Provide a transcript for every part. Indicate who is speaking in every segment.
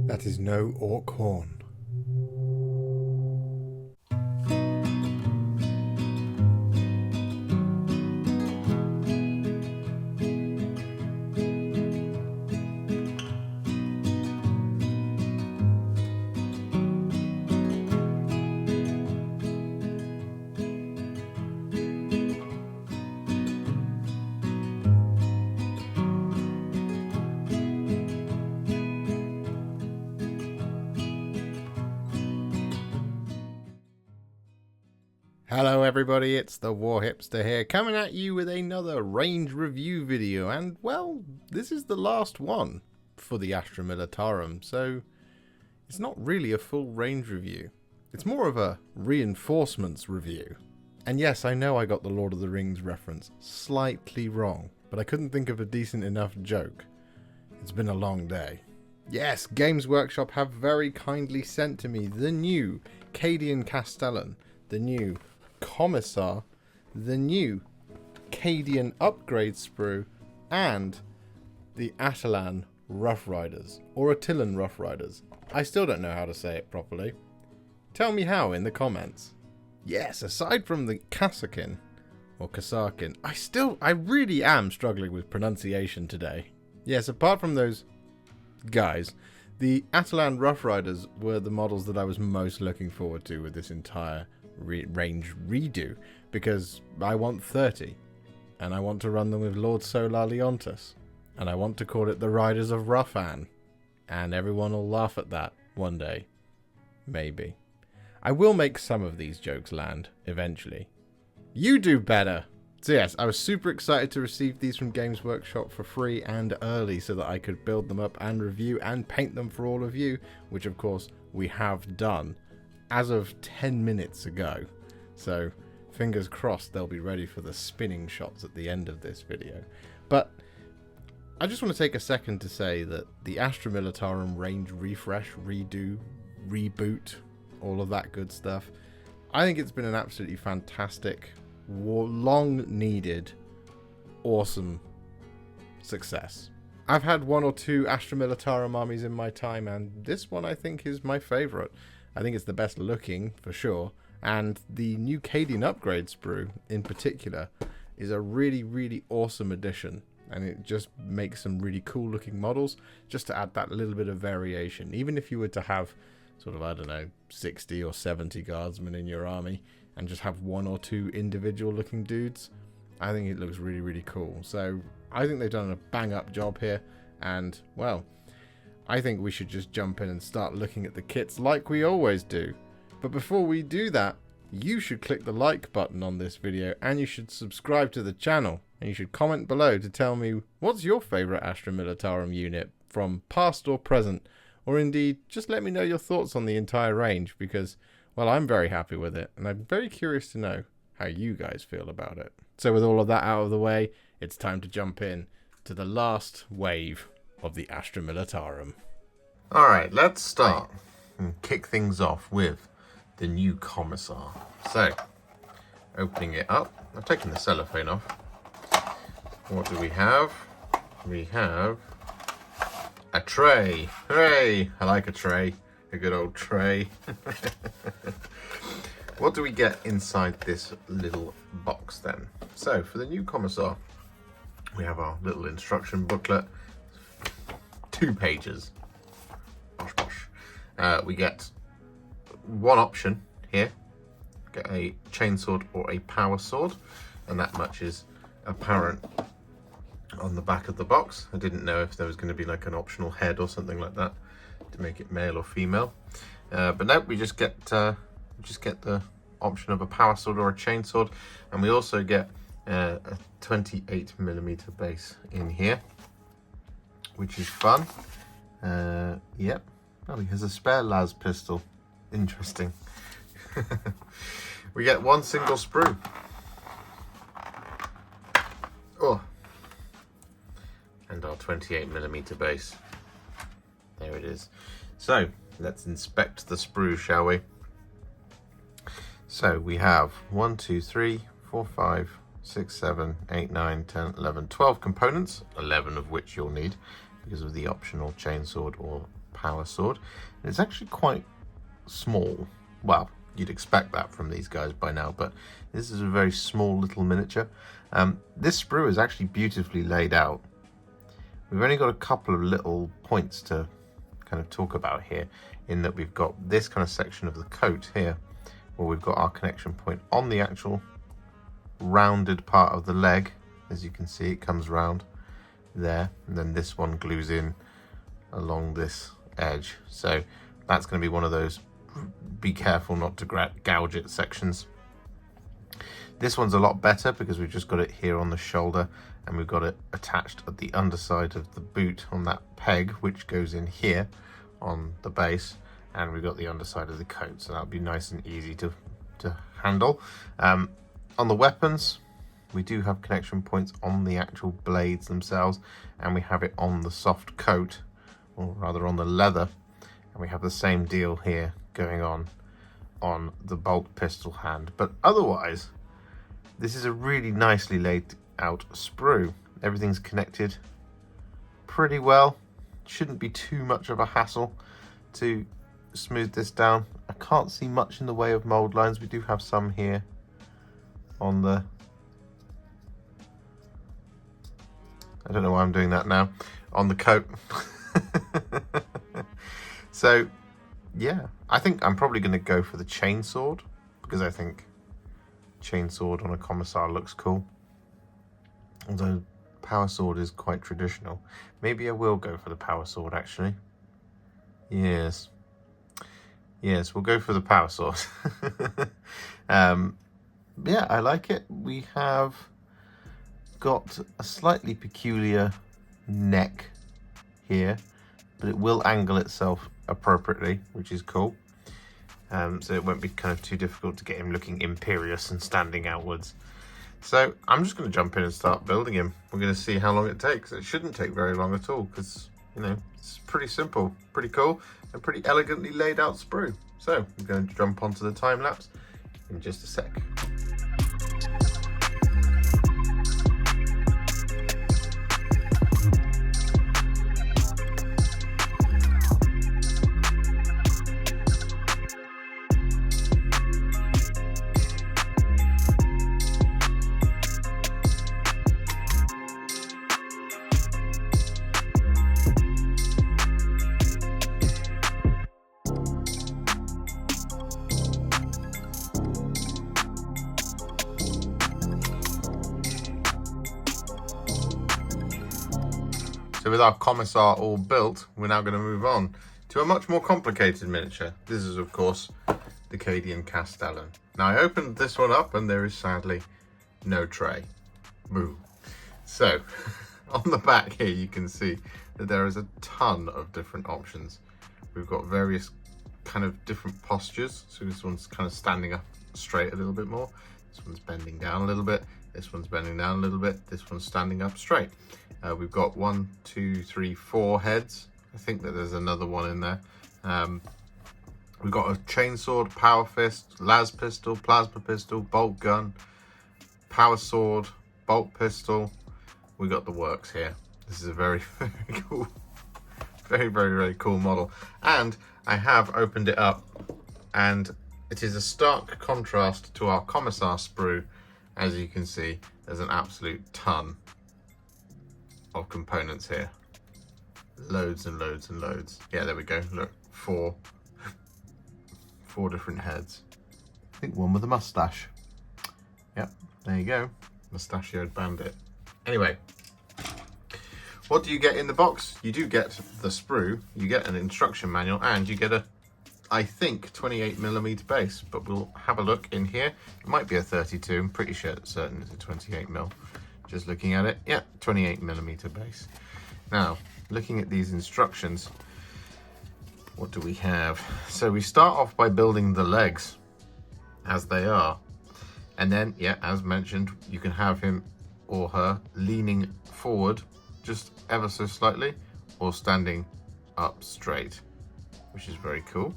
Speaker 1: That is no orc horn. Hello everybody, it's the Warhipster here, coming at you with another range review video, and well, this is the last one for the Astra Militarum, so it's not really a full range review. It's more of a reinforcements review. And yes, I know I got the Lord of the Rings reference slightly wrong, but I couldn't think of a decent enough joke. It's been a long day. Yes, Games Workshop have very kindly sent to me the new Cadian Castellan, the new Commissar, the new Cadian upgrade sprue, and the Attilan Rough Riders, or Attilan Rough Riders. I still don't know how to say it properly. Tell me how in the comments. Yes, aside from the Castellan, or Castellan, I really am struggling with pronunciation today. Yes, apart from those guys, the Attilan Rough Riders were the models that I was most looking forward to with this entire range redo, because I want 30 and I want to run them with Lord Solar Leontus, and I want to call it the Riders of Roughan, and everyone will laugh at that one day. Maybe. I will make some of these jokes land eventually. You do better! So yes, I was super excited to receive these from Games Workshop for free and early so that I could build them up and review and paint them for all of you, which of course we have done as of 10 minutes ago. So fingers crossed they'll be ready for the spinning shots at the end of this video. But I just want to take a second to say that the Astra Militarum range refresh, redo, reboot, all of that good stuff, I think it's been an absolutely fantastic, long needed, awesome success. I've had one or two Astra Militarum armies in my time, and this one I think is my favourite. I think it's the best looking, for sure, and the new Cadian upgrade sprue, in particular, is a really, really awesome addition, and it just makes some really cool looking models, just to add that little bit of variation. Even if you were to have sort of, I don't know, 60 or 70 guardsmen in your army, and just have one or two individual looking dudes, I think it looks really, really cool. So I think they've done a bang up job here, and, well, I think we should just jump in and start looking at the kits like we always do. But before we do that, you should click the like button on this video, and you should subscribe to the channel, and you should comment below to tell me what's your favourite Astra Militarum unit from past or present, or indeed just let me know your thoughts on the entire range, because, well, I'm very happy with it, and I'm very curious to know how you guys feel about it. So with all of that out of the way, it's time to jump in to the last wave of the Astra Militarum. Alright, let's start and kick things off with the new Commissar. So, opening it up, I've taken the cellophane off. What do we have? We have a tray. Hooray! I like a tray. A good old tray. What do we get inside this little box then? So, for the new Commissar, we have our little instruction booklet. 2 pages. Bosh, bosh. We get one option here. Get a chainsword or a power sword, and that much is apparent on the back of the box. I didn't know if there was going to be like an optional head or something like that to make it male or female, but no, we just get the option of a power sword or a chainsword, and we also get a 28mm base in here, which is fun. Yep. Oh, he has a spare las pistol. Interesting. We get one single sprue. Oh. And our 28mm base. There it is. So, let's inspect the sprue, shall we? So, we have 1, 2, 3, 4, 5, 6, 7, 8, 9, 10, 11, 12 components, 11 of which you'll need. because of the optional chainsword or power sword. And it's actually quite small. Well, you'd expect that from these guys by now, but this is a very small little miniature. This sprue is actually beautifully laid out. We've only got a couple of little points to kind of talk about here, in that we've got this kind of section of the coat here, where we've got our connection point on the actual rounded part of the leg. As you can see, it comes round there, and then this one glues in along this edge. So that's going to be one of those be careful not to gouge it sections. This one's a lot better because we've just got it here on the shoulder, and we've got it attached at the underside of the boot on that peg, which goes in here on the base, and we've got the underside of the coat, so that'll be nice and easy to handle. On the weapons, we do have connection points on the actual blades themselves, and we have it on the soft coat, or rather on the leather, and we have the same deal here going on the bolt pistol hand. But otherwise, this is a really nicely laid out sprue. Everything's connected pretty well. Shouldn't be too much of a hassle to smooth this down. I can't see much in the way of mold lines. We do have some here on the, I don't know why I'm doing that now, on the coat. So yeah, I think I'm probably going to go for the chainsword, because I think chainsword on a Commissar looks cool. Although power sword is quite traditional. Maybe I will go for the power sword actually. Yes, we'll go for the power sword. Yeah, I like it. We have got a slightly peculiar neck here, but it will angle itself appropriately, which is cool. So it won't be kind of too difficult to get him looking imperious and standing outwards. So I'm just going to jump in and start building him. We're going to see how long it takes. It shouldn't take very long at all, because, you know, it's pretty simple, pretty cool, and pretty elegantly laid out sprue. So I'm going to jump onto the time lapse in just a sec. So with our Commissar all built, we're now going to move on to a much more complicated miniature. This is, of course, the Cadian Castellan. Now, I opened this one up and there is sadly no tray. Boo. So, on the back here, you can see that there is a ton of different options. We've got various kind of different postures. So this one's kind of standing up straight a little bit more. This one's bending down a little bit. This one's bending down a little bit. This one's standing up straight. We've got 1, 2, 3, 4 heads. I think that there's another one in there. We've got a chainsword, power fist, las pistol, plasma pistol, bolt gun, power sword, bolt pistol. We got the works here. This is a very, very cool, very cool model. And I have opened it up, and it is a stark contrast to our Commissar sprue. As you can see, there's an absolute ton of components here. Loads and loads and loads. Yeah, there we go. Look, four different heads. I think one with a mustache. Yep, there you go. Mustachioed bandit. Anyway, what do you get in the box? You do get the sprue, you get an instruction manual, and you get a, I think, 28mm base, but we'll have a look in here. It might be a 32, I'm pretty certain it's a 28mm. Just looking at it, yeah, 28mm base. Now, looking at these instructions, what do we have? So we start off by building the legs as they are. And then, yeah, as mentioned, you can have him or her leaning forward just ever so slightly, or standing up straight, which is very cool.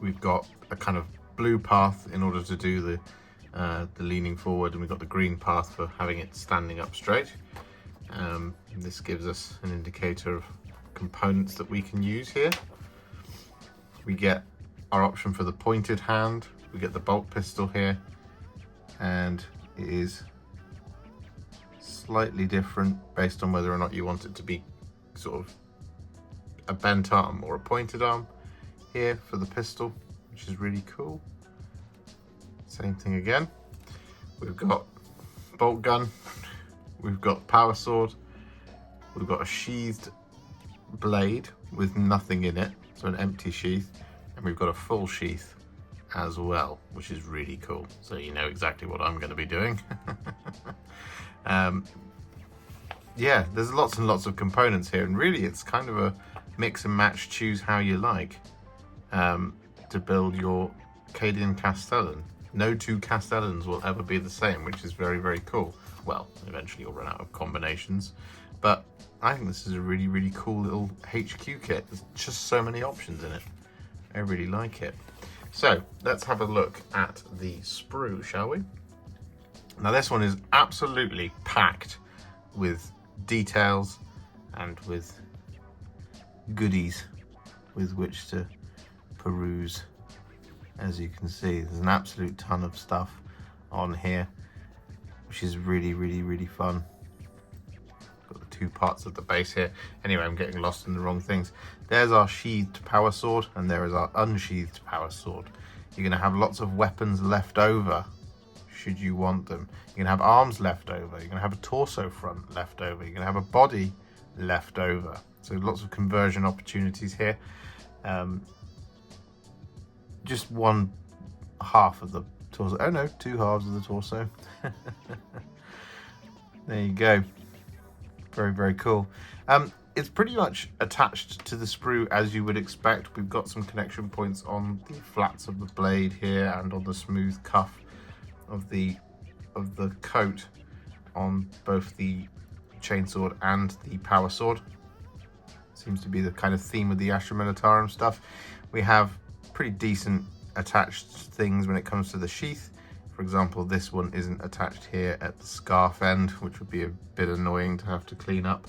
Speaker 1: We've got a kind of blue path in order to do the leaning forward, and we've got the green path for having it standing up straight. And this gives us an indicator of components that we can use here. We get our option for the pointed hand, we get the bolt pistol here, and it is slightly different based on whether or not you want it to be sort of a bent arm or a pointed arm here for the pistol, which is really cool. Same thing again. We've got bolt gun, we've got power sword, we've got a sheathed blade with nothing in it, so an empty sheath, and we've got a full sheath as well, which is really cool. So you know exactly what I'm going to be doing. Yeah, there's lots and lots of components here, and really it's kind of a mix and match, choose how you like, to build your Cadian Castellan. No two Castellans will ever be the same, which is very, very cool. Well, eventually you'll run out of combinations, but I think this is a really, really cool little HQ kit. There's just so many options in it. I really like it. So let's have a look at the sprue, shall we? Now this one is absolutely packed with details and with goodies with which to peruse. As you can see, there's an absolute ton of stuff on here, which is really, really, really fun. Got the two parts of the base here. Anyway, I'm getting lost in the wrong things. There's our sheathed power sword, and there is our unsheathed power sword. You're going to have lots of weapons left over, should you want them. You're going to have arms left over. You're going to have a torso front left over. You're going to have a body left over. So lots of conversion opportunities here. Just one half of the torso. Oh no, two halves of the torso. There you go. Very, very cool. It's pretty much attached to the sprue as you would expect. We've got some connection points on the flats of the blade here and on the smooth cuff of the coat on both the chainsword and the power sword. Seems to be the kind of theme of the Astra Militarum stuff. We have pretty decent attached things when it comes to the sheath. For example, this one isn't attached here at the scarf end, which would be a bit annoying to have to clean up.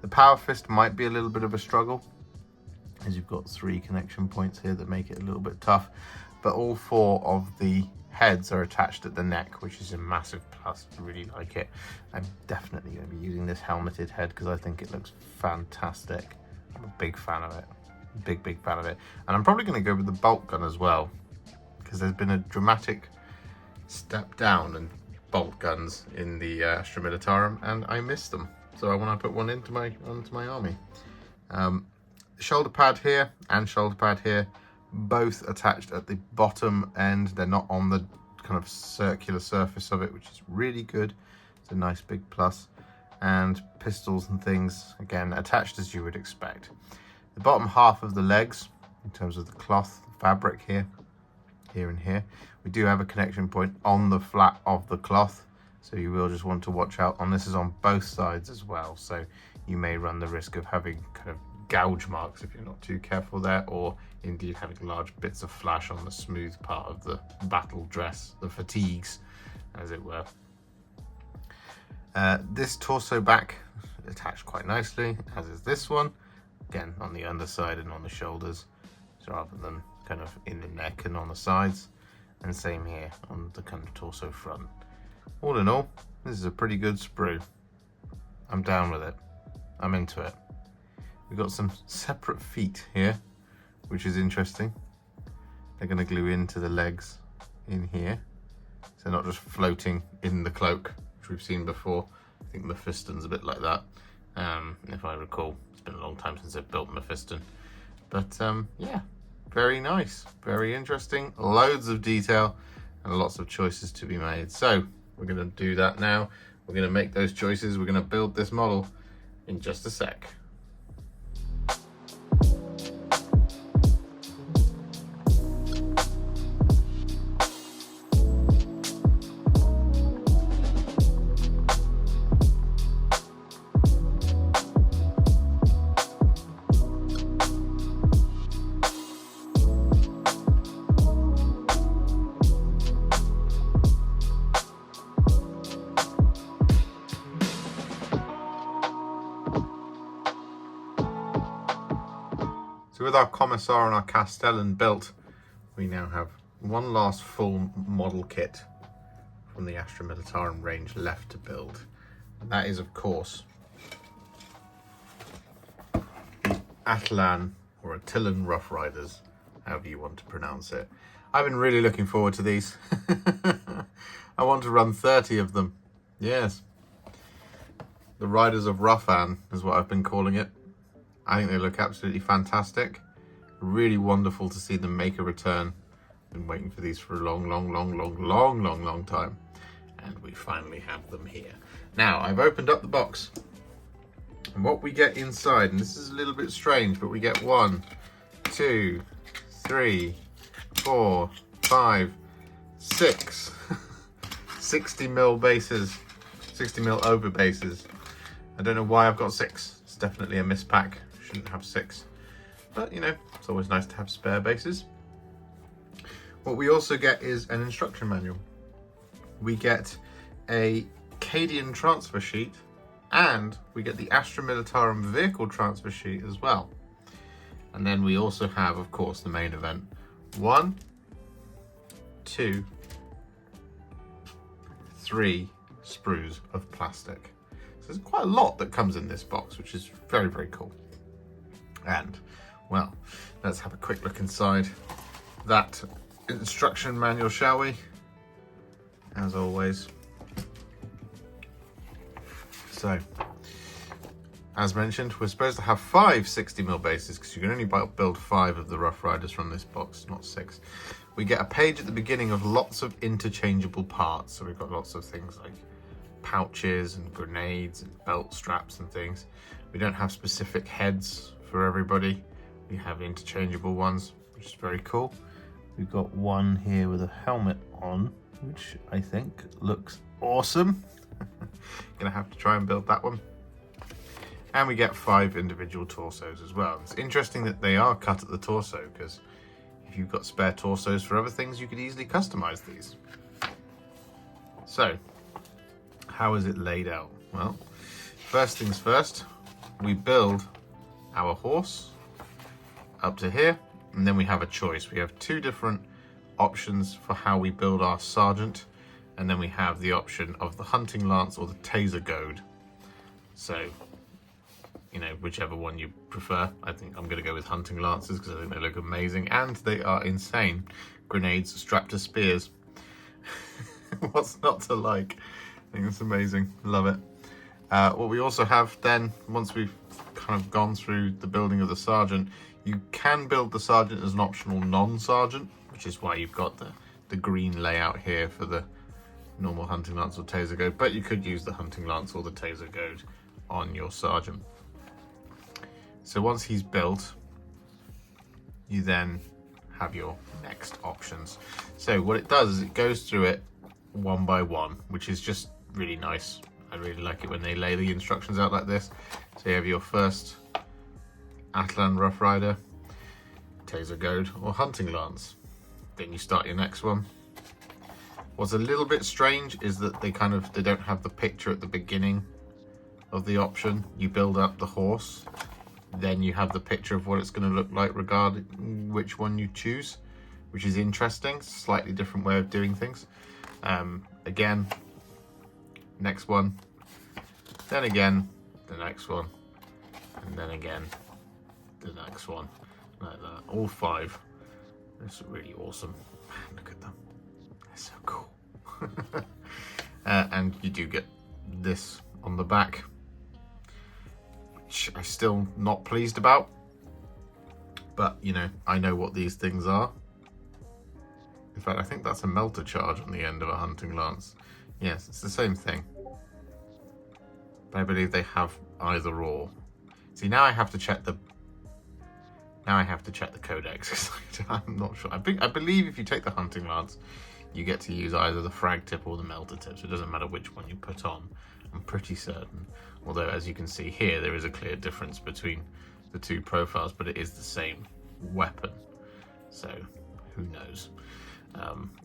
Speaker 1: The power fist might be a little bit of a struggle, as you've got 3 connection points here that make it a little bit tough, but all 4 of the heads are attached at the neck, which is a massive plus. I really like it. I'm definitely going to be using this helmeted head because I think it looks fantastic. I'm a big fan of it. Big fan of it. And I'm probably going to go with the bolt gun as well, because there's been a dramatic step down in bolt guns in the Astra Militarum, and I miss them. So I want to put one onto my army. Shoulder pad here and shoulder pad here, both attached at the bottom end. They're not on the kind of circular surface of it, which is really good. It's a nice big plus. And pistols and things, again, attached as you would expect. The bottom half of the legs, in terms of the cloth, fabric here and here, we do have a connection point on the flat of the cloth. So you will just want to watch out on this. Is on both sides as well, so you may run the risk of having kind of gouge marks if you're not too careful there, or indeed having large bits of flash on the smooth part of the battle dress, the fatigues, as it were. This torso back attached quite nicely, as is this one, again on the underside and on the shoulders, so rather than kind of in the neck and on the sides, and same here on the kind of torso front. All in all, this is a pretty good sprue. I'm down with it. I'm into it. We've got some separate feet here, which is interesting. They're going to glue into the legs in here, so not just floating in the cloak, which we've seen before. I think Mephiston's a bit like that, if I recall. It's been a long time since I've built Mephiston. But yeah, very nice, very interesting, loads of detail and lots of choices to be made. So we're going to do that now. We're going to make those choices. We're going to build this model in just a sec. So with our Commissar and our Castellan built, we now have one last full model kit from the Astra Militarum range left to build. And that is, of course, the Attilan or Attilan Rough Riders, however you want to pronounce it. I've been really looking forward to these. I want to run 30 of them. Yes. The Riders of Roughan is what I've been calling it. I think they look absolutely fantastic. Really wonderful to see them make a return. Been waiting for these for a long time. And we finally have them here. Now, I've opened up the box. And what we get inside, and this is a little bit strange, but we get 1, 2, 3, 4, 5, 6 60mm bases, 60mm over bases. I don't know why I've got 6. It's definitely a mispack. Shouldn't have 6. But, you know, it's always nice to have spare bases. What we also get is an instruction manual. We get a Cadian transfer sheet, and we get the Astra Militarum vehicle transfer sheet as well. And then we also have, of course, the main event. 1, 2, 3 sprues of plastic. So there's quite a lot that comes in this box, which is very, very cool. And, well, let's have a quick look inside that instruction manual, shall we? As always. So, as mentioned, we're supposed to have 5 60mm bases, because you can only build 5 of the Rough Riders from this box, not 6. We get a page at the beginning of lots of interchangeable parts. So we've got lots of things like pouches and grenades and belt straps and things. We don't have specific heads for everybody. We have interchangeable ones, which is very cool. We've got one here with a helmet on, which I think looks awesome. Gonna have to try and build that one. And we get 5 individual torsos as well. It's interesting that they are cut at the torso, because if you've got spare torsos for other things, you could easily customize these. So, how is it laid out? Well, first things first, we build our horse up to here, and then we have a choice. We have 2 different options for how we build our sergeant, and then we have the option of the hunting lance or the taser goad. So, you know, whichever one you prefer. I think I'm going to go with hunting lances because I think they look amazing, and they are insane. Grenades strapped to spears. What's not to like? I think it's amazing. Love it. What we also have then, once we've kind of gone through the building of the sergeant, you can build the sergeant as an optional non-sergeant, which is why you've got the green layout here for the normal hunting lance or taser goad, but you could use the hunting lance or the taser goad on your sergeant. So once he's built, you then have your next options. So what it does is it goes through it one by one, which is just really nice. I really like it when they lay the instructions out like this. So you have your first Attilan Rough Rider, taser goad or hunting lance. Then you start your next one. What's a little bit strange is that they don't have the picture at the beginning of the option. You build up the horse, then you have the picture of what it's going to look like regarding which one you choose, which is interesting. Slightly different way of doing things. Again, next one, then again, the next one, and then again, the next one, like that. All 5. It's really awesome. Man, look at them. They're so cool. And you do get this on the back, which I'm still not pleased about. But, you know, I know what these things are. In fact, I think that's a melter charge on the end of a hunting lance. Yes, it's the same thing. But I believe they have either or. See, now I have to check the codex, because I'm not sure. I believe if you take the hunting lance, you get to use either the frag tip or the melter tip, so it doesn't matter which one you put on. I'm pretty certain. Although, as you can see here, there is a clear difference between the 2 profiles, but it is the same weapon. So, who knows?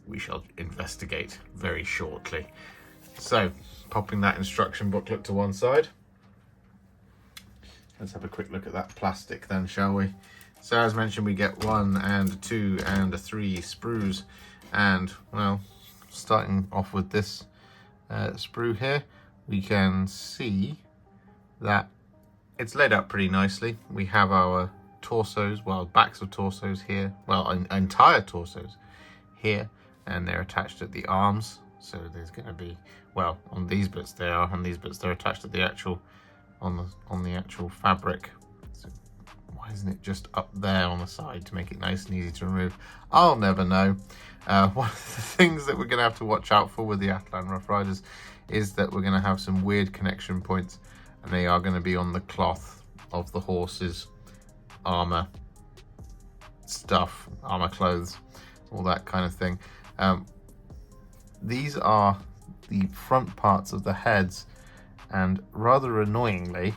Speaker 1: We shall investigate very shortly. So, popping that instruction booklet to one side. Let's have a quick look at that plastic then, shall we? So as mentioned, we get 1 and 2 and 3 sprues, and well, starting off with this sprue here, we can see that it's laid out pretty nicely. We have our torsos, well, backs of torsos here, well, entire torsos here, and they're attached at the arms. So there's going to be, well, on these bits they are, on these bits they're attached at the actual, on the actual fabric. So why isn't it just up there on the side to make it nice and easy to remove? I'll never know. One of the things that we're going to have to watch out for with the Attilan Rough Riders is that we're going to have some weird connection points, and they are going to be on the cloth of the horse's armor stuff, armor clothes, all that kind of thing. These are the front parts of the heads, and rather annoyingly,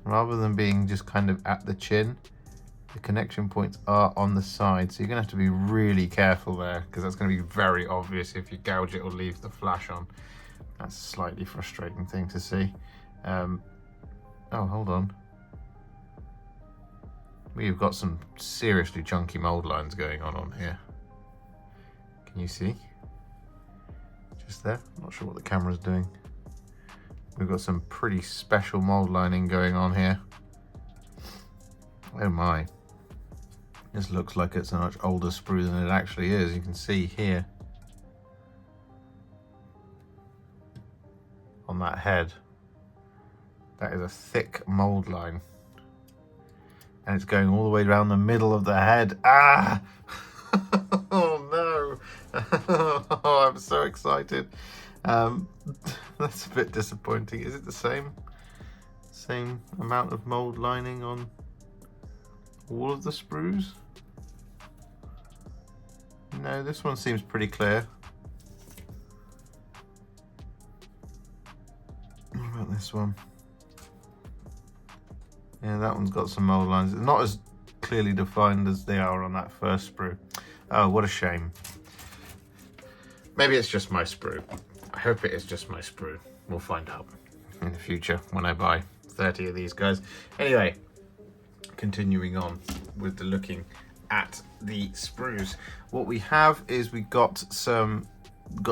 Speaker 1: rather than being just kind of at the chin, the connection points are on the side. So you're gonna have to be really careful there, because that's gonna be very obvious if you gouge it or leave the flash on. That's a slightly frustrating thing to see. Oh, hold on. We've got some seriously chunky mold lines going on here. Can you see? Just there. Not sure what the camera's doing. We've got some pretty special mold lining going on here. Oh my. This looks like it's a much older sprue than it actually is. You can see here on that head, that is a thick mold line. And it's going all the way around the middle of the head. Ah! Oh no! Oh, I'm so excited. That's a bit disappointing. Is it the same amount of mold lining on all of the sprues? No, this one seems pretty clear. What about this one? Yeah, that one's got some mold lines. It's not as clearly defined as they are on that first sprue. Oh, what a shame. Maybe it's just my sprue. I hope it is just my sprue. We'll find out in the future when I buy 30 of these guys. Anyway, continuing on with the looking at the sprues. What we have is we've got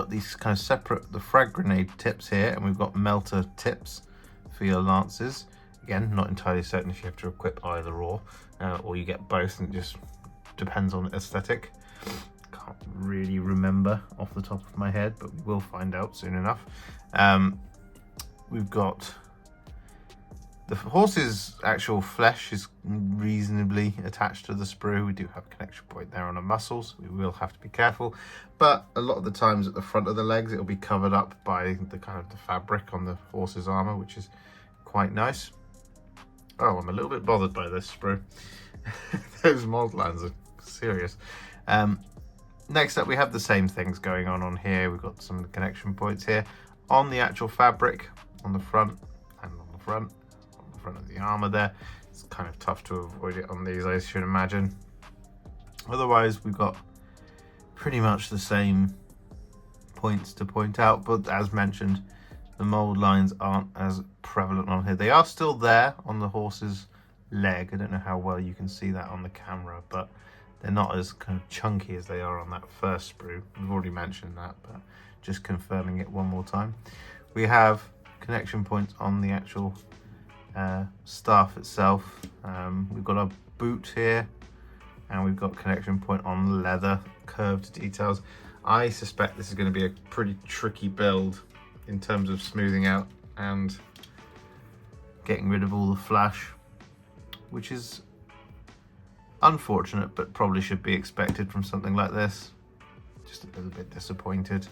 Speaker 1: these kind of separate, the frag grenade tips here, and we've got melter tips for your lances. Again, not entirely certain if you have to equip either or you get both, and it just depends on aesthetic. Can't really remember off the top of my head, but we will find out soon enough. We've got the horse's actual flesh is reasonably attached to the sprue. We do have a connection point there on the muscles. We will have to be careful, but a lot of the times at the front of the legs, it'll be covered up by the kind of the fabric on the horse's armor, which is quite nice. Oh, I'm a little bit bothered by this sprue. Those mold lines are serious. Next up, we have the same things going on here. We've got some connection points here on the actual fabric, on the front and on the front of the armor there. It's kind of tough to avoid it on these, I should imagine. Otherwise, we've got pretty much the same points to point out, but as mentioned, the mold lines aren't as prevalent on here. They are still there on the horse's leg. I don't know how well you can see that on the camera, but they're not as kind of chunky as they are on that first sprue. We've already mentioned that, but just confirming it one more time. We have connection points on the actual staff itself. We've got a boot here, and we've got connection point on the leather curved details. I suspect this is going to be a pretty tricky build in terms of smoothing out and getting rid of all the flash, which is unfortunate, but probably should be expected from something like this. Just a little bit disappointed.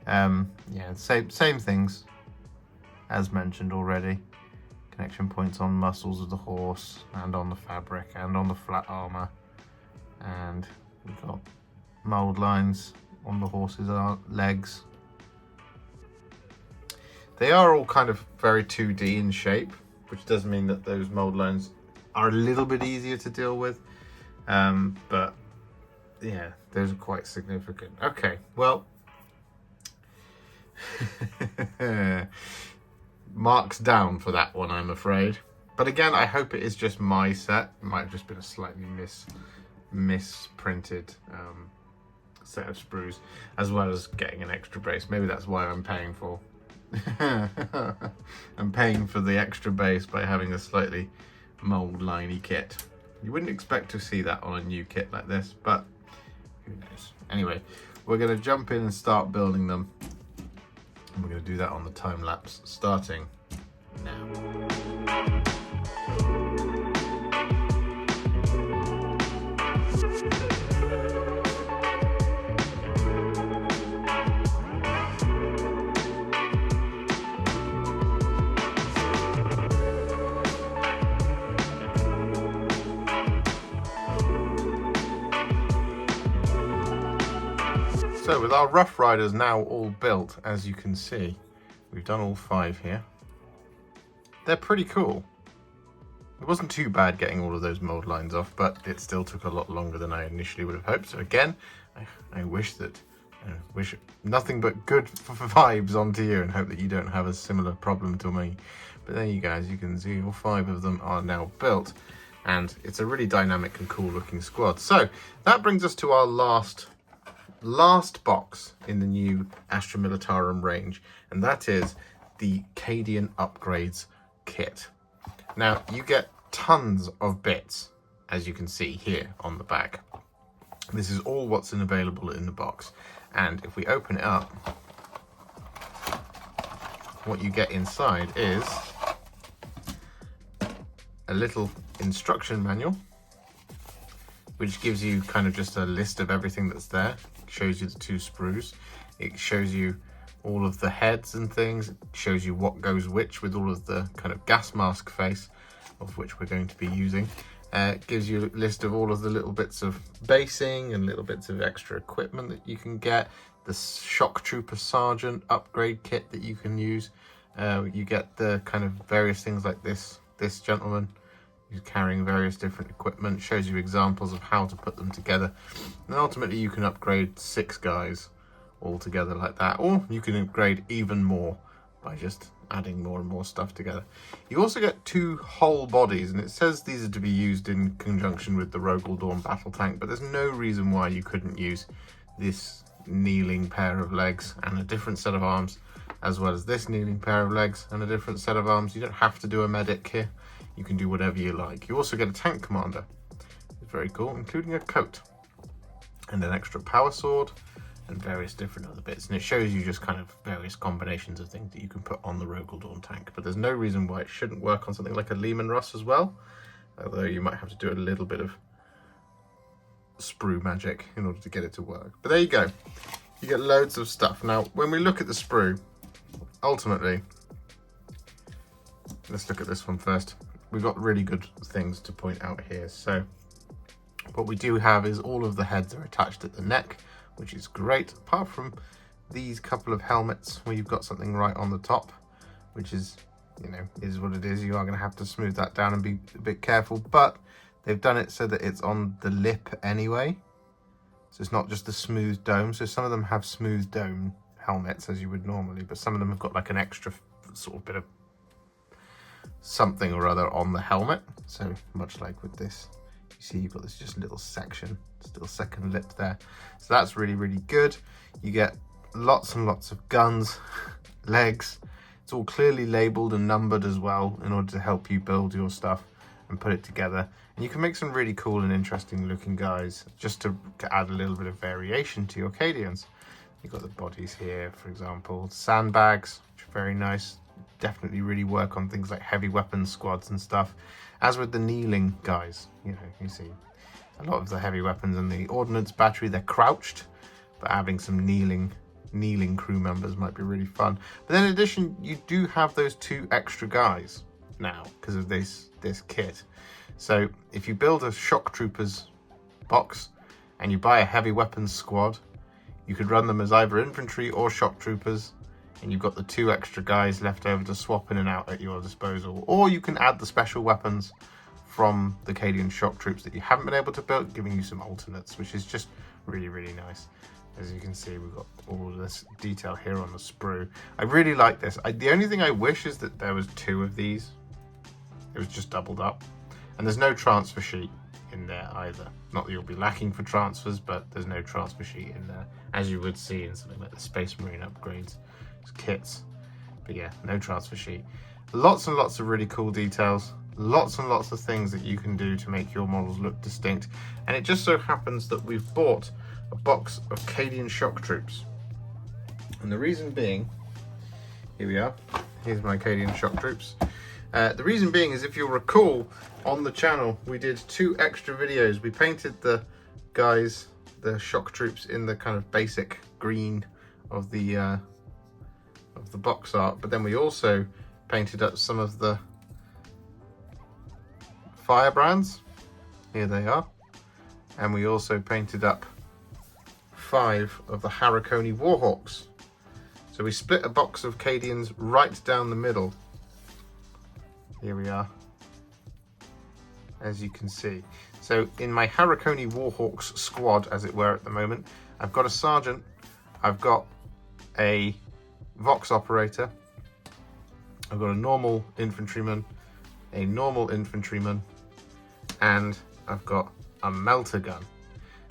Speaker 1: Yeah, same things as mentioned already. Connection points on muscles of the horse and on the fabric and on the flat armor, and we've got mold lines on the horse's legs. They are all kind of very 2D in shape, which does mean that those mold lines are a little bit easier to deal with. But yeah, those are quite significant. Okay, well, marks down for that one, I'm afraid. But again, I hope it is just my set. It might have just been a slightly misprinted set of sprues, as well as getting an extra base. Maybe that's why I'm paying for. I'm paying for the extra base by having a slightly mold liney kit. You wouldn't expect to see that on a new kit like this, but who knows. Anyway, we're going to jump in and start building them. And we're going to do that on the time lapse starting now. So with our Rough Riders now all built, as you can see, we've done all 5 here. They're pretty cool. It wasn't too bad getting all of those mold lines off, but it still took a lot longer than I initially would have hoped. So again, I wish nothing but good vibes onto you and hope that you don't have a similar problem to me. But there you guys, you can see all 5 of them are now built, and it's a really dynamic and cool looking squad. So that brings us to our last box in the new Astra Militarum range, and that is the Cadian upgrades kit. Now you get tons of bits, as you can see here on the back. This is all what's available in the box, and if we open it up, what you get inside is a little instruction manual, which gives you kind of just a list of everything that's there. It shows you the 2 sprues. It shows you all of the heads and things. It shows you what goes which with all of the kind of gas mask face, of which we're going to be using. It gives you a list of all of the little bits of basing and little bits of extra equipment that you can get. The Shock Trooper Sergeant upgrade kit that you can use. You get the kind of various things like this gentleman. He's carrying various different equipment, shows you examples of how to put them together. And ultimately you can upgrade 6 guys all together like that, or you can upgrade even more by just adding more and more stuff together. You also get 2 whole bodies, and it says these are to be used in conjunction with the Rogel Dawn battle tank, but there's no reason why you couldn't use this kneeling pair of legs and a different set of arms, as well as this kneeling pair of legs and a different set of arms. You don't have to do a medic here. You can do whatever you like. You also get a tank commander. It's very cool, including a coat and an extra power sword and various different other bits. And it shows you just kind of various combinations of things that you can put on the Rogel Dawn tank. But there's no reason why it shouldn't work on something like a Lehman Russ as well. Although you might have to do a little bit of sprue magic in order to get it to work. But there you go. You get loads of stuff. Now, when we look at the sprue, ultimately, let's look at this one first. We've got really good things to point out here. So what we do have is all of the heads are attached at the neck, which is great, apart from these couple of helmets where you've got something right on the top, which is, you know, is what it is. You are going to have to smooth that down and be a bit careful, but they've done it so that it's on the lip anyway. So it's not just a smooth dome. So some of them have smooth dome helmets as you would normally, but some of them have got like an extra sort of bit of something or other on the helmet. So much like with this, you see you've got this just little section, still second lip there. So that's really, really good. You get lots and lots of guns, legs. It's all clearly labeled and numbered as well in order to help you build your stuff and put it together. And you can make some really cool and interesting looking guys just to add a little bit of variation to your Cadians. You've got the bodies here, for example, sandbags, which are very nice. Definitely really work on things like heavy weapons squads and stuff. As with the kneeling guys, you know, you see a lot of the heavy weapons and the ordnance battery, they're crouched, but having some kneeling crew members might be really fun. But then in addition, you do have those 2 extra guys now because of this kit. So if you build a shock troopers box and you buy a heavy weapons squad, you could run them as either infantry or shock troopers, and you've got the 2 extra guys left over to swap in and out at your disposal. Or you can add the special weapons from the Cadian shock troops that you haven't been able to build, giving you some alternates, which is just really, really nice. As you can see, we've got all this detail here on the sprue. I really like this. The only thing I wish is that there was 2 of these. It was just doubled up. And there's no transfer sheet in there either. Not that you'll be lacking for transfers, but there's no transfer sheet in there, as you would see in something like the Space Marine upgrades kits. But yeah, no transfer sheet. Lots and lots of really cool details. Lots and lots of things that you can do to make your models look distinct. And it just so happens that we've bought a box of Cadian shock troops. And the reason being, here we are, here's my Cadian shock troops. The reason being is, if you'll recall, on the channel we did 2 extra videos. We painted the guys, the shock troops, in the kind of basic green of the box art, but then we also painted up some of the firebrands. Here they are. And we also painted up 5 of the Harakoni Warhawks. So we split a box of Cadians right down the middle. Here we are, as you can see. So in my Harakoni Warhawks squad, as it were, at the moment, I've got a sergeant, I've got a Vox operator, I've got a normal infantryman, a normal infantryman, and I've got a melter gun.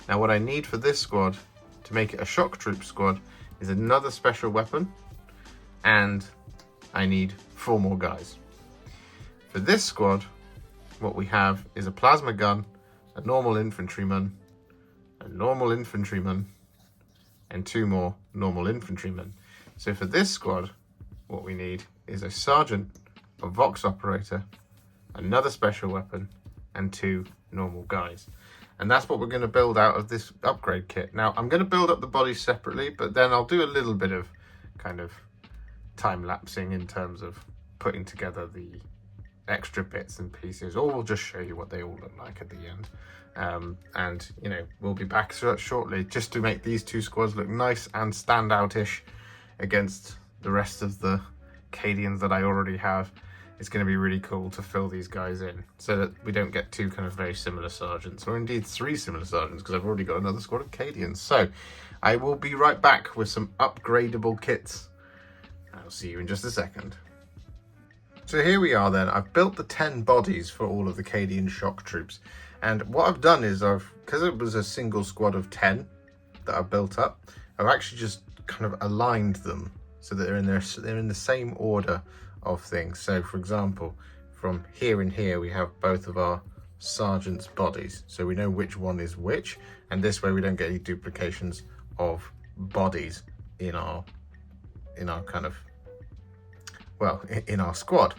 Speaker 1: Now what I need for this squad to make it a shock troop squad is another special weapon, and I need 4 more guys. For this squad, what we have is a plasma gun, a normal infantryman, and 2 more normal infantrymen. So for this squad, what we need is a sergeant, a Vox operator, another special weapon, and 2 normal guys. And that's what we're going to build out of this upgrade kit. Now, I'm going to build up the bodies separately, but then I'll do a little bit of kind of time-lapsing in terms of putting together the extra bits and pieces, or we'll just show you what they all look like at the end. And, you know, we'll be back shortly just to make these 2 squads look nice and stand out-ish against the rest of the Cadians that I already have. It's going to be really cool to fill these guys in so that we don't get 2 kind of very similar sergeants, or indeed 3 similar sergeants, because I've already got another squad of Cadians. So I will be right back with some upgradable kits. I'll see you in just a second. So here we are then. I've built the 10 bodies for all of the Cadian shock troops. And what I've done is because it was a single squad of 10 that I've built up, I've actually just kind of aligned them so that they're in the same order of things. So for example, from here and here we have both of our sergeants' bodies, so we know which one is which, and this way we don't get any duplications of bodies in our kind of, well, in our squad,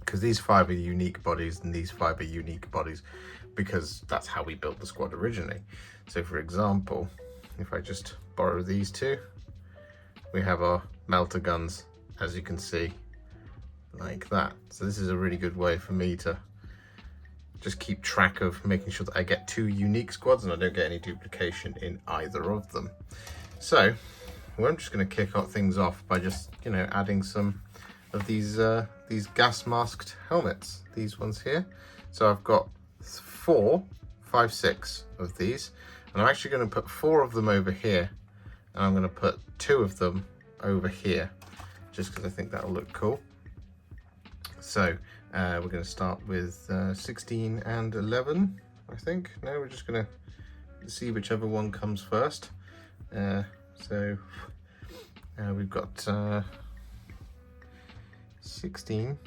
Speaker 1: because these 5 are unique bodies and these 5 are unique bodies, because that's how we built the squad originally. So for example, if I just borrow these 2, we have our melter guns, as you can see, like that. So this is a really good way for me to just keep track of making sure that I get 2 unique squads and I don't get any duplication in either of them. So well, I'm just going to kick things off by just, you know, adding some of these gas masked helmets, these ones here. So I've got 6 of these, and I'm actually going to put 4 of them over here, and I'm going to put 2 of them over here, just because I think that'll look cool. So we're going to start with 16 and 11, I think. No, we're just going to see whichever one comes first. So we've got 16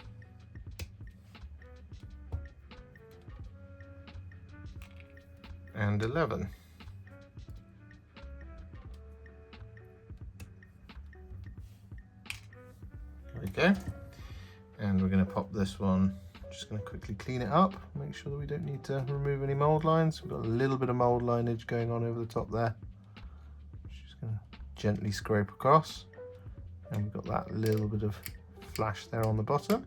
Speaker 1: and 11. There we go. And we're going to pop this one, just going to quickly clean it up, make sure that we don't need to remove any mold lines. We've got a little bit of mold lineage going on over the top there. Just going to gently scrape across, and we've got that little bit of flash there on the bottom.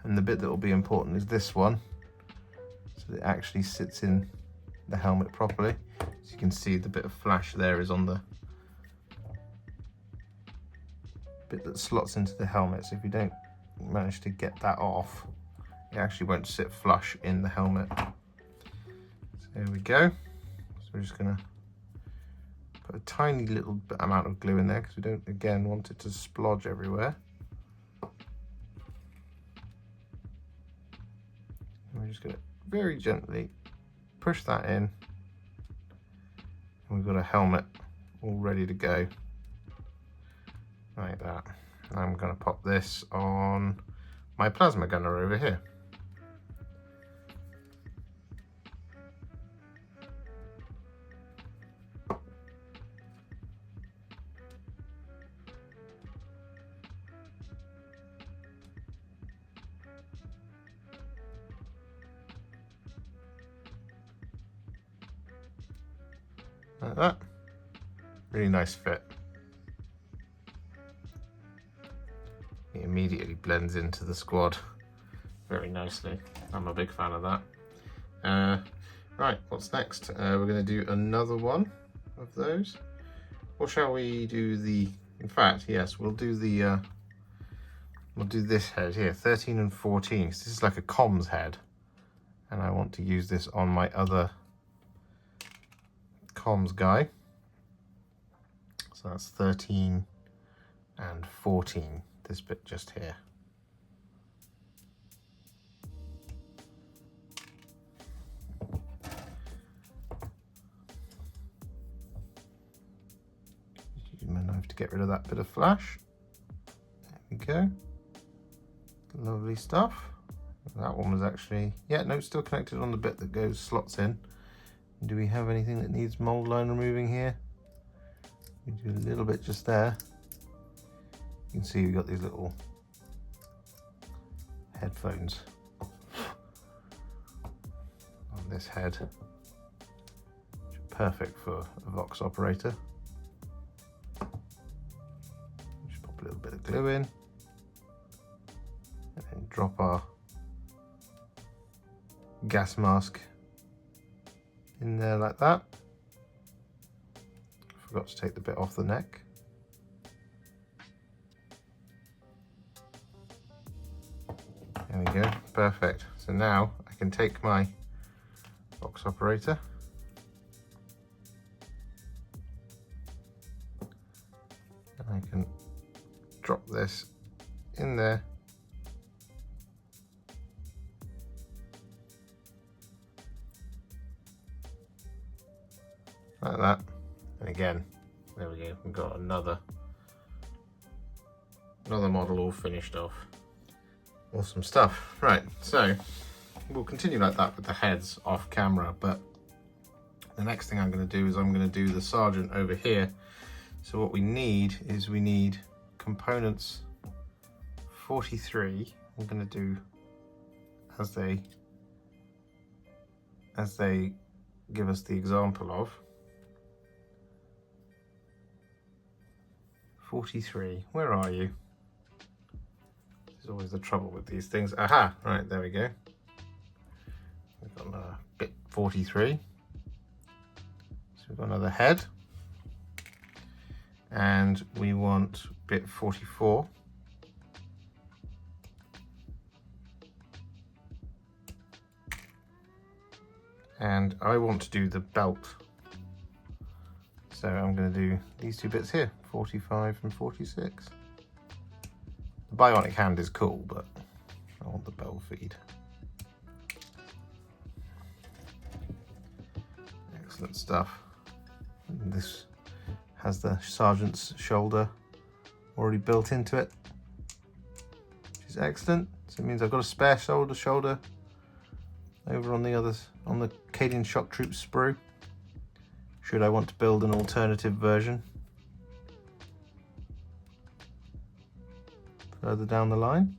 Speaker 1: And the bit that will be important is this one, so that it actually sits in the helmet properly. As you can see, the bit of flash there is on the bit that slots into the helmet, so if you don't manage to get that off, it actually won't sit flush in the helmet. So there we go. So we're just going to put a tiny little amount of glue in there, because we don't, again, want it to splodge everywhere. we're just going to very gently push that in. And we've got a helmet all ready to go. Like that. And I'm going to pop this on my plasma gunner over here. Like that. Really nice fit. It immediately blends into the squad very nicely. I'm a big fan of that. Right, what's next? We're going to do another one of those. Or shall we do the... In fact, yes, we'll do the... we'll do this head here, 13 and 14. This is like a comms head. And I want to use this on my other comms guy. So that's 13 and 14, this bit just here. Use my knife to get rid of that bit of flash. There we go. Lovely stuff. That one was actually, yeah, no, still connected on the bit that goes slots in. Do we have anything that needs mold line removing here? We do a little bit just there. You can see we've got these little headphones on this head, which are perfect for a Vox operator. Just pop a little bit of glue in, and then drop our gas mask in there like that. Forgot to take the bit off the neck. There we go, perfect. So now I can take my box operator and I can drop this in there. Like that. And again, there we go, we've got another model all finished off. Awesome stuff. Right, so we'll continue like that with the heads off camera, but the next thing I'm going to do is I'm going to do the sergeant over here. So what we need is we need components 43. I'm going to do as they give us the example of. 43, where are you? This is always the trouble with these things. Aha, right, there we go. We've got another bit 43. So we've got another head. And we want bit 44. And I want to do the belt. So I'm going to do these two bits here, 45 and 46. The bionic hand is cool, but I want the bell feed. Excellent stuff. And this has the sergeant's shoulder already built into it, which is excellent. So it means I've got a spare shoulder over on the others, on the Cadian Shock Troop sprue, should I want to build an alternative version further down the line.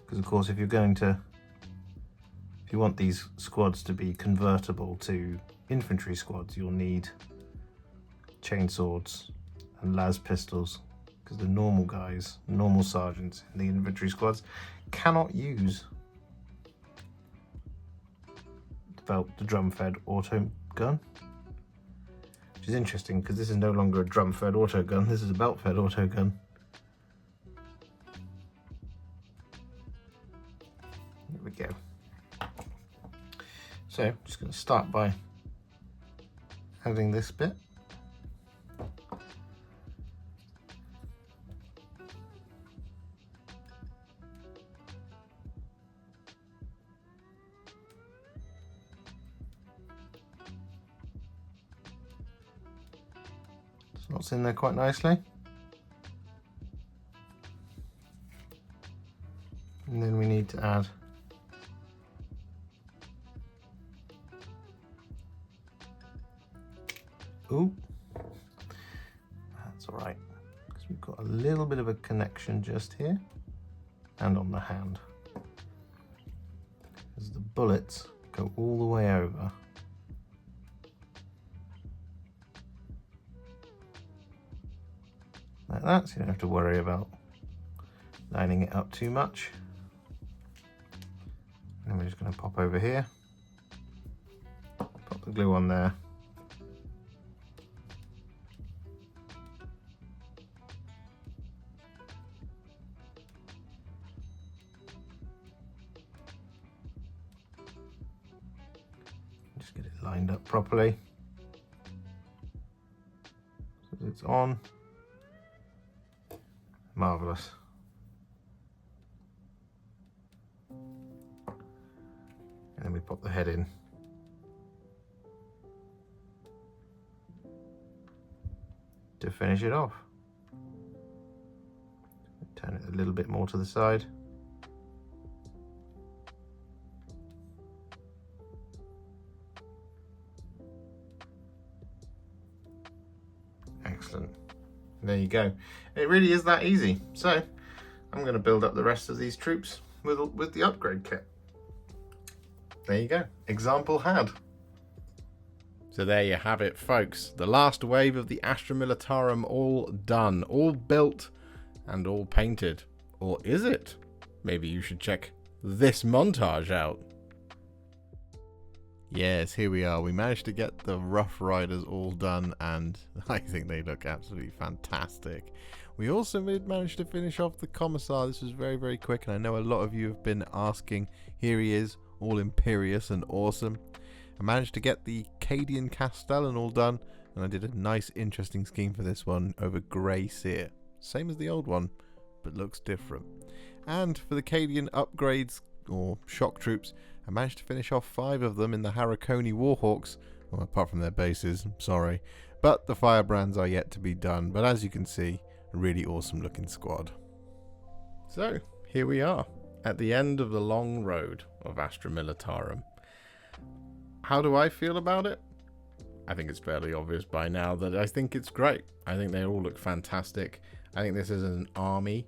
Speaker 1: Because of course if you want these squads to be convertible to infantry squads, you'll need chainswords and las pistols, because the normal guys, normal sergeants in the infantry squads cannot use the drum-fed auto gun. Which is interesting because this is no longer a drum-fed auto gun, this is a belt-fed auto gun. There we go. So I'm just going to start by adding this bit. slots in there quite nicely. And then we need to add ooh, that's all right, because we've got a little bit of a connection just here and on the hand, because the bullets go all the way over. Like that, so you don't have to worry about lining it up too much. And we're just going to pop over here, pop the glue on there. Just get it lined up properly so that it's on. Marvellous. And then we pop the head in. To finish it off. Turn it a little bit more to the side. Excellent. There you go. It really is that easy. So I'm going to build up the rest of these troops with the upgrade kit. There you go. Example had. So there you have it, folks. The last wave of the Astra Militarum all done, all built and all painted. Or is it? Maybe you should check this montage out. Yes, here we are. We managed to get the Rough Riders all done, and I think they look absolutely fantastic. We also managed to finish off the Commissar. This was very, very quick, and I know a lot of you have been asking. Here he is, all imperious and awesome. I managed to get the Cadian Castellan all done, and I did a nice, interesting scheme for this one over grey sear. Same as the old one, but looks different. And for the Cadian upgrades, or shock troops, I managed to finish off 5 of them in the Harakoni Warhawks, well, apart from their bases, sorry. But the firebrands are yet to be done, but as you can see, a really awesome looking squad. So, here we are, at the end of the long road of Astra Militarum. How do I feel about it? I think it's fairly obvious by now that I think it's great. I think they all look fantastic. I think this as an army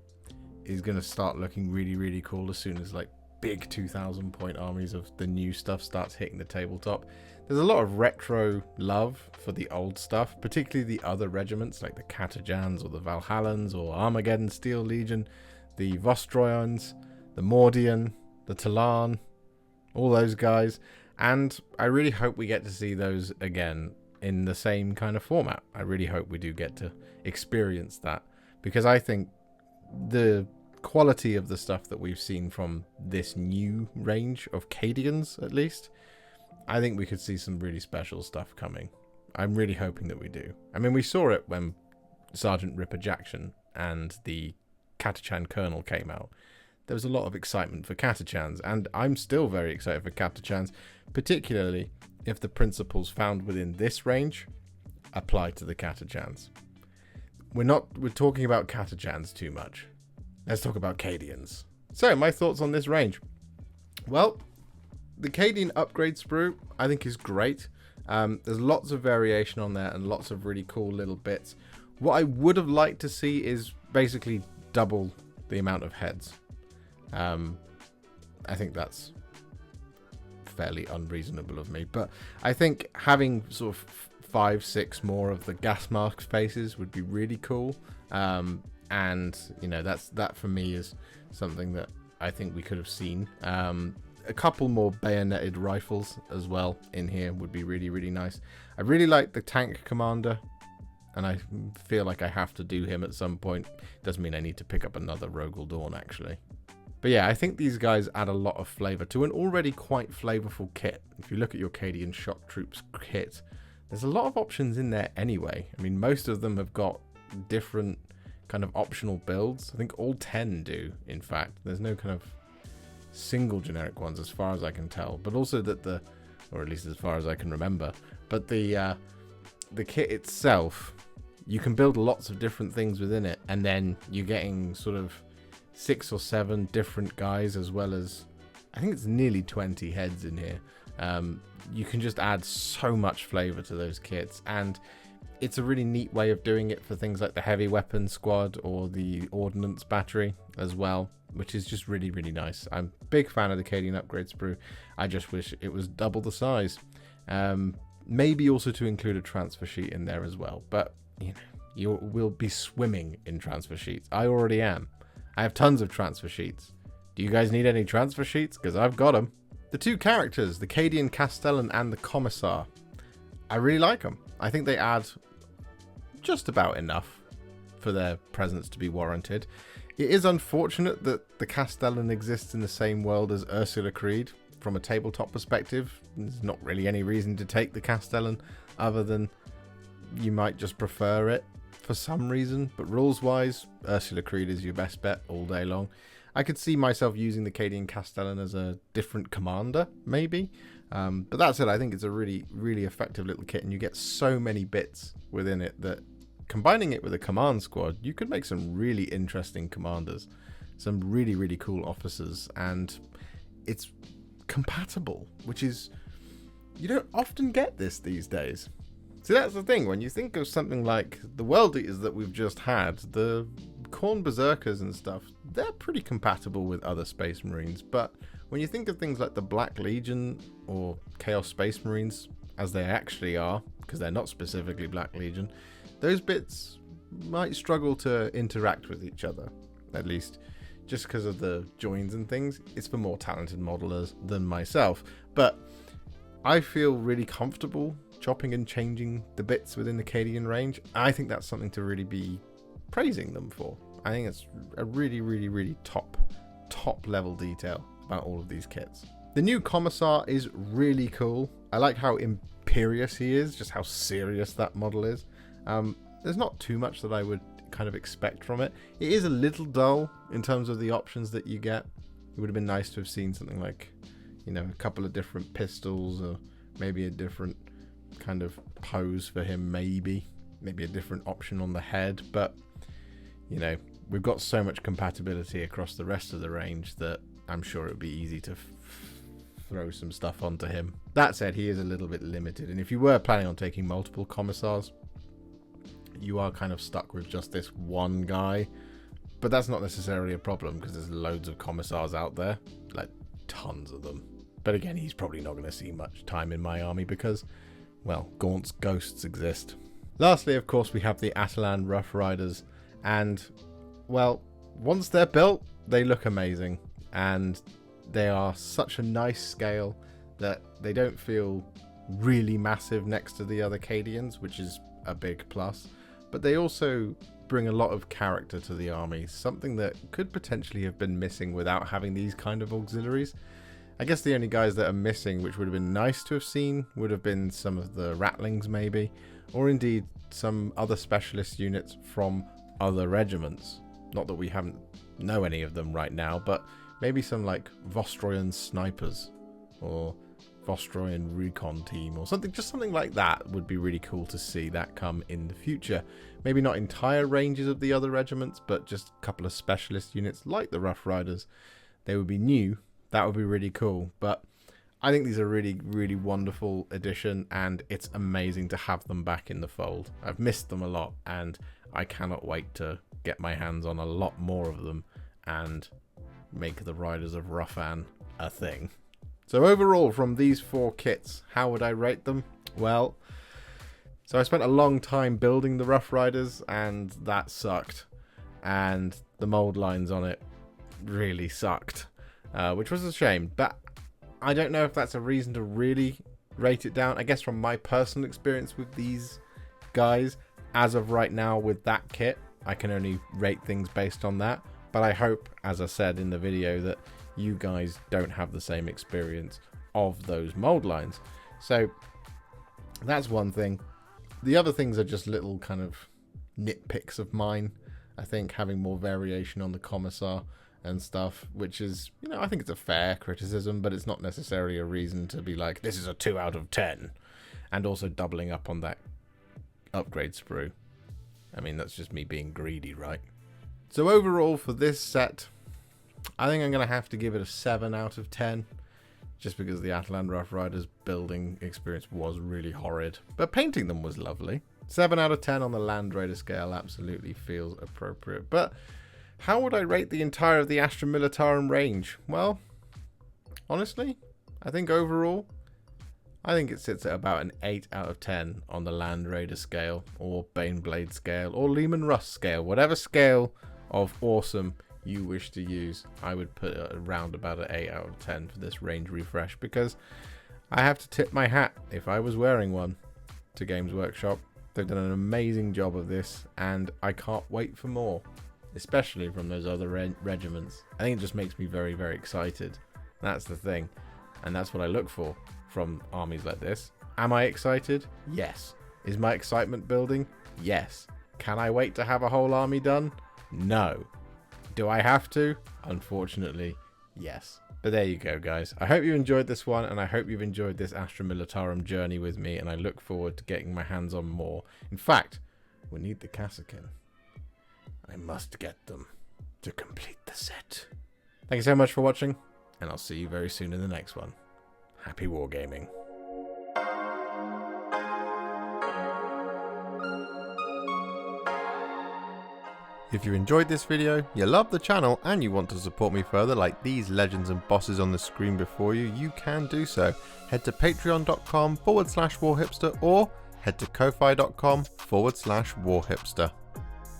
Speaker 1: is going to start looking really, really cool as soon as like big 2,000 point armies of the new stuff starts hitting the tabletop. There's a lot of retro love for the old stuff, particularly the other regiments like the Catajans or the Valhallans or Armageddon Steel Legion, the Vostroyans, the Mordian, the Talan, all those guys. And I really hope we get to see those again in the same kind of format. I really hope we do get to experience that, because I think the quality of the stuff that we've seen from this new range of Cadians, at least, I think we could see some really special stuff coming. I'm really hoping that we do. I mean, we saw it when Sergeant Ripper Jackson and the Catachan Colonel came out. There was a lot of excitement for Catachans, and I'm still very excited for Catachans, particularly if the principles found within this range apply to the Catachans. We're talking about Catachans too much. Let's talk about Cadians. So, my thoughts on this range. Well, the Cadian upgrade sprue, I think, is great. There's lots of variation on there and lots of really cool little bits. What I would have liked to see is basically double the amount of heads. I think that's fairly unreasonable of me, but I think having sort of 5-6 more of the gas mask faces would be really cool. And you know, that for me is something that I think we could have seen. A couple more bayoneted rifles as well in here would be really, really nice. I really like the tank commander, and I feel like I have to do him at some point. Doesn't mean I need to pick up another Rogel Dawn, actually. But yeah, I think these guys add a lot of flavour to an already quite flavourful kit. If you look at your Cadian shock troops kit, there's a lot of options in there anyway. I mean, most of them have got different kind of optional builds. I think all 10 do, in fact. There's no kind of single generic ones as far as I can tell, but also that or at least as far as I can remember, but the kit itself you can build lots of different things within it, and then you're getting sort of 6 or 7 different guys, as well as I think it's nearly 20 heads in here. You can just add so much flavor to those kits, and it's a really neat way of doing it for things like the heavy weapon squad or the ordnance battery as well, which is just really, really nice. I'm a big fan of the Cadian upgrade sprue. I just wish it was double the size. Maybe also to include a transfer sheet in there as well, but you know, you will be swimming in transfer sheets. I already am. I have tons of transfer sheets. Do you guys need any transfer sheets? Because I've got them. The 2 characters, the Cadian Castellan and the Commissar, I really like them. I think they add just about enough for their presence to be warranted. It is unfortunate that the Castellan exists in the same world as Ursula Creed. From a tabletop perspective, there's not really any reason to take the Castellan other than you might just prefer it for some reason. But rules-wise, Ursula Creed is your best bet all day long. I could see myself using the Cadian Castellan as a different commander, maybe. But that said, I think it's a really, really effective little kit, and you get so many bits within it that combining it with a command squad, you could make some really interesting commanders, some really, really cool officers, and it's compatible, which is, you don't often get this these days. See, that's the thing, when you think of something like the World Eaters that we've just had, the Khorne Berserkers and stuff, they're pretty compatible with other Space Marines, but when you think of things like the Black Legion or Chaos Space Marines, as they actually are, because they're not specifically Black Legion, those bits might struggle to interact with each other, at least just because of the joins and things. It's for more talented modelers than myself, but I feel really comfortable chopping and changing the bits within the Cadian range. I think that's something to really be praising them for. I think it's a really, really, really top level detail about all of these kits. The new Commissar is really cool. I like how imperious he is, just how serious that model is. There's not too much that I would kind of expect from it. It is a little dull in terms of the options that you get. It would have been nice to have seen something like, you know, a couple of different pistols, or maybe a different kind of pose for him, maybe a different option on the head. But you know, we've got so much compatibility across the rest of the range that I'm sure it would be easy to throw some stuff onto him. That said, he is a little bit limited, and if you were planning on taking multiple Commissars, you are kind of stuck with just this one guy. But that's not necessarily a problem, because there's loads of Commissars out there, like tons of them. But again, he's probably not going to see much time in my army because, well, Gaunt's ghosts exist. Lastly, of course, we have the Attilan Rough Riders, and, well, once they're built, they look amazing, and they are such a nice scale that they don't feel really massive next to the other Cadians, which is a big plus. But they also bring a lot of character to the army, something that could potentially have been missing without having these kind of auxiliaries. I guess the only guys that are missing, which would have been nice to have seen, would have been some of the Ratlings maybe, or indeed some other specialist units from other regiments. Not that we haven't know any of them right now, but maybe some like Vostroyan snipers or Vostroyan recon team or something, just something like that would be really cool to see that come in the future. Maybe not entire ranges of the other regiments, but just a couple of specialist units like the Rough Riders. They would be new. That would be really cool. But I think these are really, really wonderful addition, and it's amazing to have them back in the fold. I've missed them a lot, and I cannot wait to get my hands on a lot more of them and make the Riders of Roughan a thing. So overall, from these 4 kits, how would I rate them? Well, so I spent a long time building the Rough Riders, and that sucked. And the mold lines on it really sucked, which was a shame. But I don't know if that's a reason to really rate it down. I guess from my personal experience with these guys, as of right now with that kit, I can only rate things based on that. But I hope, as I said in the video, that you guys don't have the same experience of those mold lines. So that's one thing. The other things are just little kind of nitpicks of mine. I think having more variation on the Commissar and stuff, which is, you know, I think it's a fair criticism, but it's not necessarily a reason to be like, this is a 2 out of 10. And also doubling up on that upgrade sprue. I mean, that's just me being greedy, right? So overall for this set, I think I'm going to have to give it a 7 out of 10. Just because the Attilan Rough Riders building experience was really horrid. But painting them was lovely. 7 out of 10 on the Land Raider scale absolutely feels appropriate. But how would I rate the entire of the Astra Militarum range? Well, honestly, I think overall, I think it sits at about an 8 out of 10 on the Land Raider scale, or Baneblade scale, or Lehman Russ scale. Whatever scale of awesome you wish to use, I would put it around about an 8 out of 10 for this range refresh, because I have to tip my hat, if I was wearing one, to Games Workshop. They've done an amazing job of this, and I can't wait for more, especially from those other regiments. I think it just makes me very, very excited. That's the thing, and that's what I look for from armies like this. Am I excited? Yes. Is my excitement building? Yes. Can I wait to have a whole army done? No. Do I have to? Unfortunately, yes. But there you go, guys. I hope you enjoyed this one, and I hope you've enjoyed this Astra Militarum journey with me, and I look forward to getting my hands on more. In fact, we need the Castellan. I must get them to complete the set. Thank you so much for watching, and I'll see you very soon in the next one. Happy wargaming. If you enjoyed this video, you love the channel, and you want to support me further like these legends and bosses on the screen before you, you can do so. Head to patreon.com/Warhipster or head to ko-fi.com/Warhipster.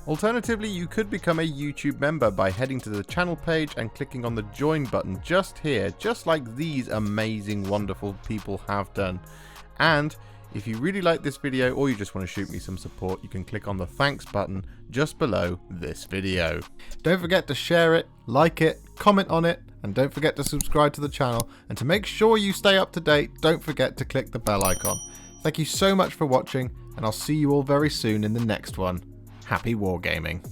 Speaker 1: Alternatively, you could become a YouTube member by heading to the channel page and clicking on the join button just here, just like these amazing, wonderful people have done. And if you really like this video or you just want to shoot me some support, you can click on the thanks button just below this video. Don't forget to share it, like it, comment on it, and don't forget to subscribe to the channel. And to make sure you stay up to date, don't forget to click the bell icon. Thank you so much for watching, and I'll see you all very soon in the next one. Happy wargaming.